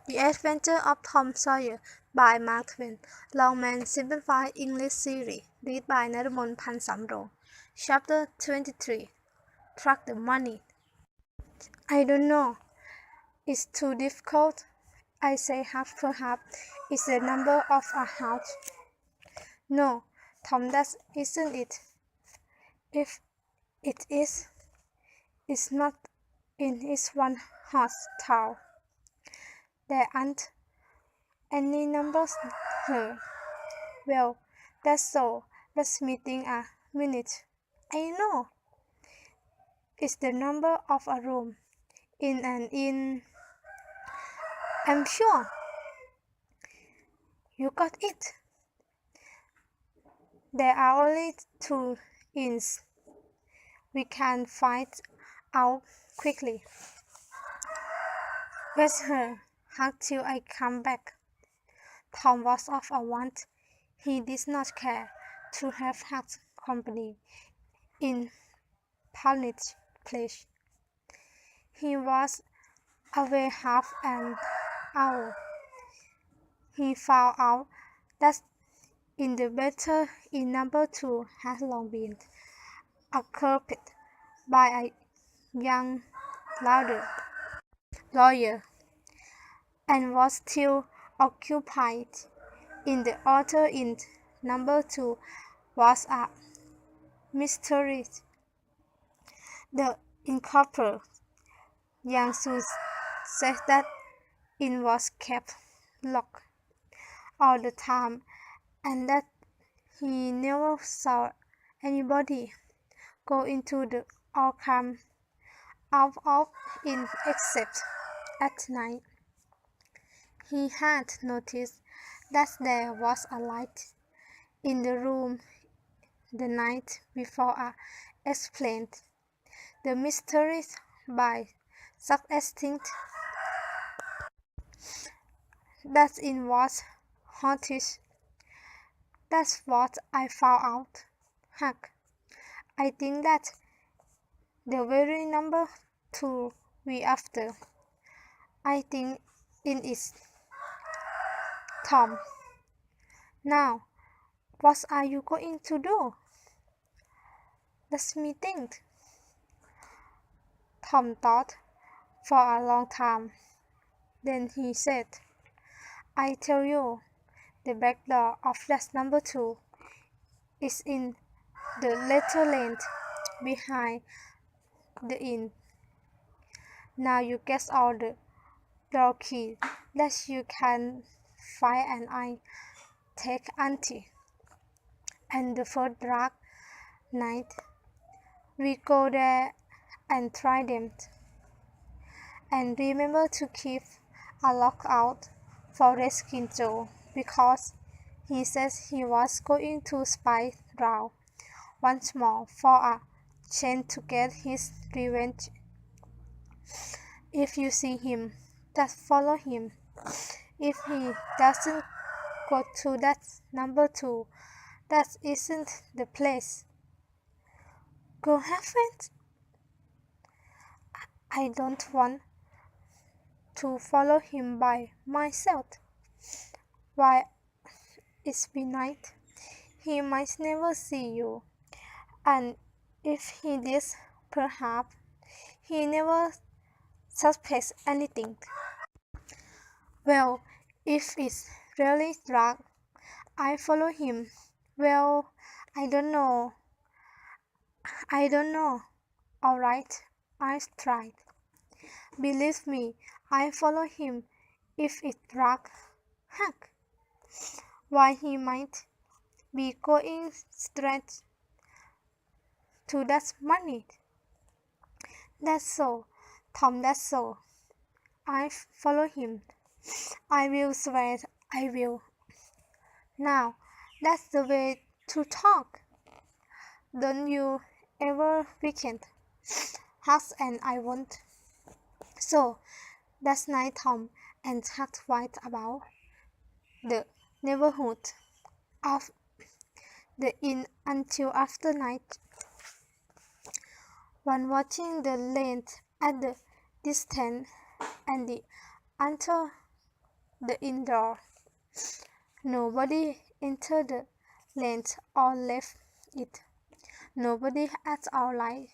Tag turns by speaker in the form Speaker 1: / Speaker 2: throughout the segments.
Speaker 1: The Adventure of Tom Sawyer by Mark Twain. Longman Simplified English Series. Read by Narumon Pansamro. Chapter 23. Track the Money. I don't know. It's too difficult. I say half per half is the number of a house. No, Tom, that isn't it. If it is, it's not in its one horse town. There aren't any numbers here. Well, that's so. Let's meeting a minute. I know. It's the number of a room in an inn. I'm sure. You got it. There are only 2 inns. We can find out quickly. Where's her? How till I come back? Tom was of a want. He did not care to have had company in Palnich Place. He was away half an hour. He found out that in the better in number 2 had long been occupied by a young lawyer, and was still occupied. In the other in number 2 was a mystery. The innkeeper, young Sue, said that it was kept locked all the time and that he never saw anybody go into the or come out of it except at night. He had noticed that there was a light in the room the night before. Explained the mystery by suggesting that it was haunted. That's what I found out. Heck, I think that the very number 2 we after. I think it is. Tom. Now, what are you going to do? Let me think. Tom thought for a long time. Then he said, I tell you, the back door of that number 2 is in the little lane behind the inn. Now you get all the door key that you can find and I take Auntie. And the first dark night, we go there and try them. And remember to keep a lookout for Reskin Joe, because he says he was going to spy round once more for a chance to get his revenge. If you see him, just follow him. If he doesn't go to that number 2, that isn't the place. Go have it. I don't want to follow him by myself. Why, it's midnight. He might never see you. And if he did, perhaps he never suspects anything. Well, if it's really dark, I follow him. Well, I don't know. All right, I tried. Believe me, I follow him if it's dark. Heck, why he might be going straight to that money. That's so, Tom, that's so. I follow him. I will swear I will. Now, that's the way to talk. Don't you ever weekend? Hugs and I won't. So, that's night Tom and talked right about the neighborhood of the inn until after night. One watching the lane at the distance and the other the indoor. Nobody entered the lane or left it. Nobody at all like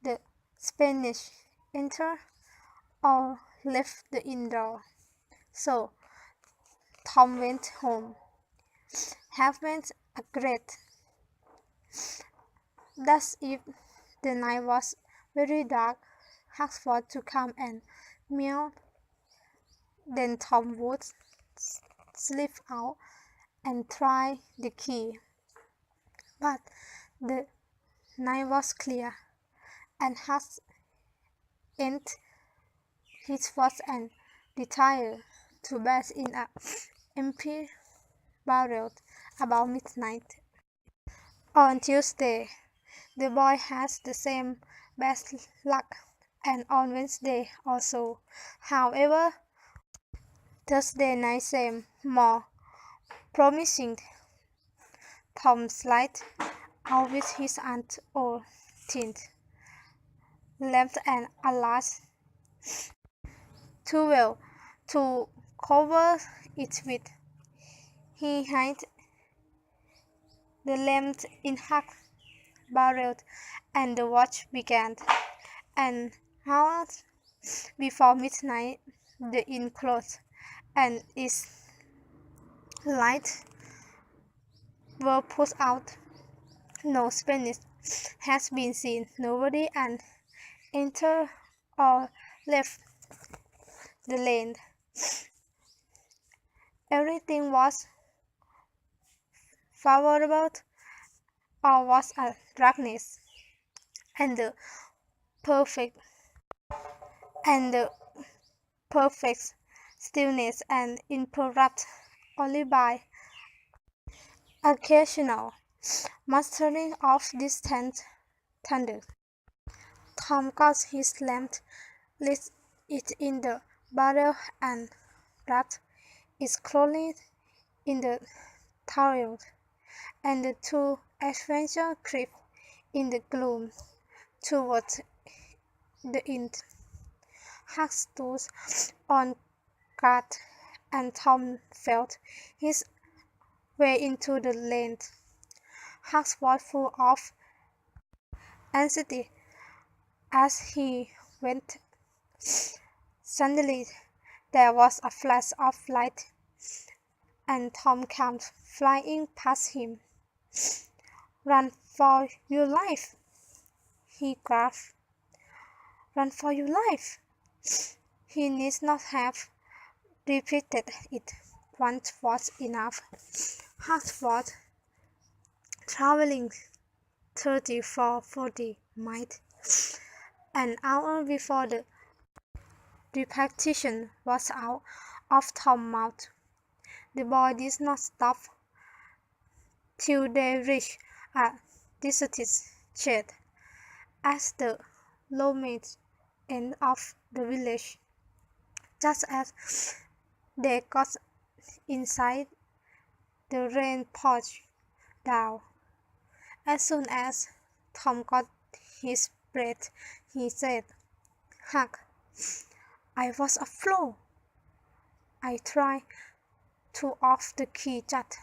Speaker 1: the Spanish entered or left the indoor. So Tom went home, having a great. Thus if the night was very dark, asked for to come and meow. Then Tom would slip out and try the key. But the night was clear, and Huss ent his was and retired to bed in a empty barrel about midnight. On Tuesday, the boy has the same best luck, and on Wednesday also. However, Thursday night seemed more promising. Tom slid out with his aunt or tint lamp and a large towel to cover it with. He hid the lamp in half barrel, and the watch began. An hour before midnight, the inn closed, and its lights were put out. No Spanish has been seen. Nobody and entered or left the lane. Everything was favorable or was a darkness, and the perfect and the perfect stillness and interrupted only by occasional mustering of distant thunder. Tom got his lamp, lit it in the barrel, and wrapped it closely in the towel, and the two adventurers crept in the gloom towards the inn. Huck stood on guard, and Tom felt his way into the lane. Huck was full of anxiety as he went. Suddenly there was a flash of light, and Tom came flying past him. "Run for your life!" he gasped. "Run for your life!" He need not have repeated it. Once was enough. Huck was traveling 40 miles an hour before the repetition was out of Tom's mouth. The boy did not stop till they reached a deserted shed at the lowest end of the village. Just as they got inside, the rain poured down. As soon as Tom got his breath, he said, "Huck, I was a fool. I tried to off the key just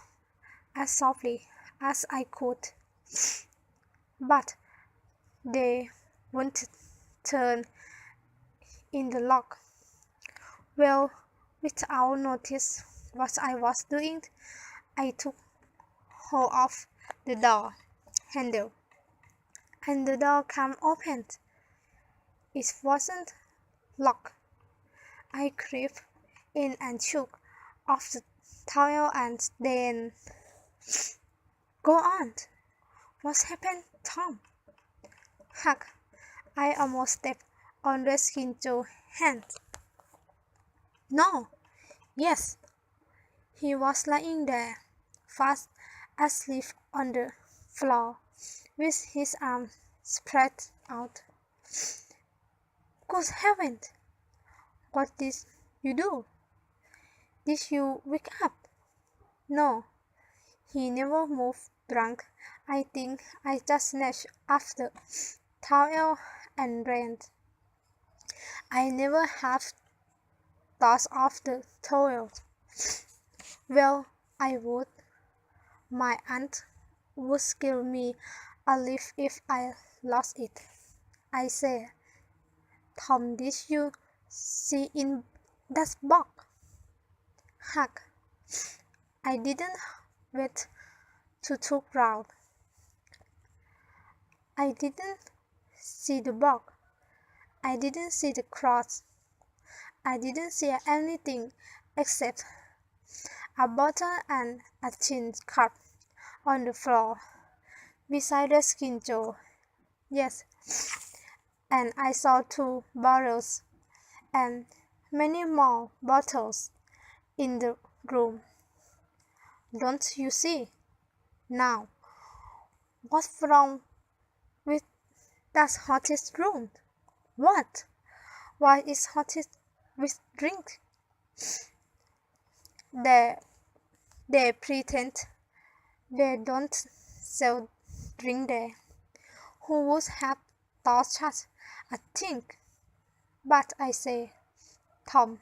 Speaker 1: as softly as I could, but they wouldn't turn in the lock. Well, without notice what I was doing, I took hold of the door handle, and the door came open. It wasn't locked. I crept in and shook off the towel, and then—" "Go on. What happened, Tom?" "Huck, I almost stepped on Redskins Joe's hand." "No." "Yes." He was lying there, fast asleep on the floor, with his arms spread out. "Good heavens! What did you do? Did you wake up?" "No. He never moved drunk. I think I just snatched after towel and ran. I never have toss off the towel. Well, I would. My aunt would give me a lift if I lost it. I said, Tom, did you see in that box? Huck, I didn't wait to look round. I didn't see the box. I didn't see the cross. I didn't see anything except a bottle and a tin cup on the floor beside the skin jaw. Yes, and I saw 2 barrels and many more bottles in the room. Don't you see? Now, what's wrong with that hottest room? What? Why is hottest with drink? They, they pretend they don't sell drink there. Who would have thought such a thing? But I say, Tom,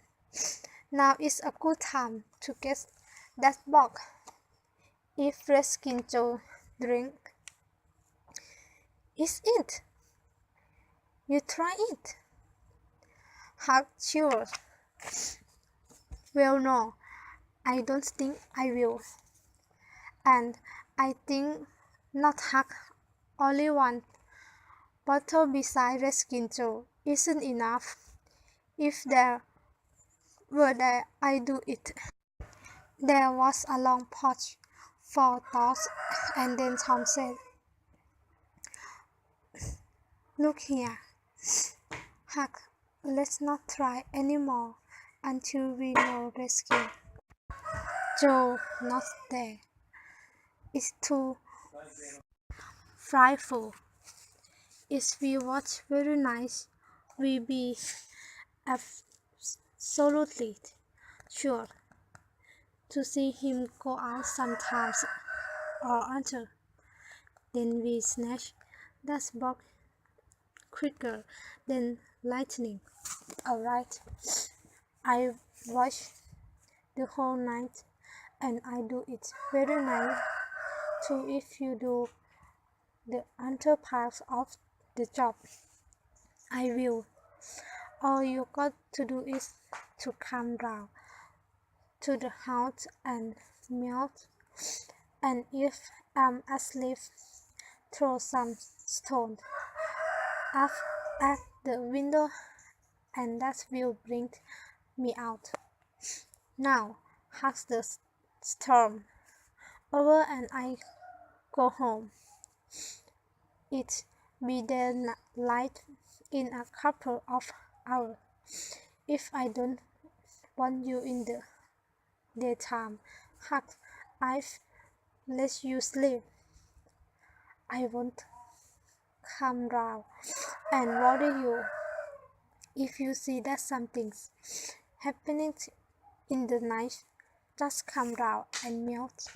Speaker 1: now is a good time to get that box. If Reskin Joe drink, is it? You try it. Huck cheered. Well, no, I don't think I will. And I think not Huck. Only one bottle beside Reskin Joe isn't enough. If there were there, I do it. There was a long pause for thoughts, and then Tom said, Look here, Huck, let's not try any more until we know Reskin Joe not there. It's too frightful. If we watch very nice, we be absolutely sure to see him go out sometimes or other. Then we snatch that box quicker than lightning. Alright, I watch the whole night and I do it very nice too if you do the other part of the job. I will. All you got to do is to come down to the house and melt, and if I'm asleep, throw some stone up at the window and that will bring me out. Now, has the storm over and I go home. It be the light in a couple of hours. If I don't want you in the daytime, Huck, I've let you sleep. I won't come round and worry you. If you see that something's happening in the night, just come round and melt.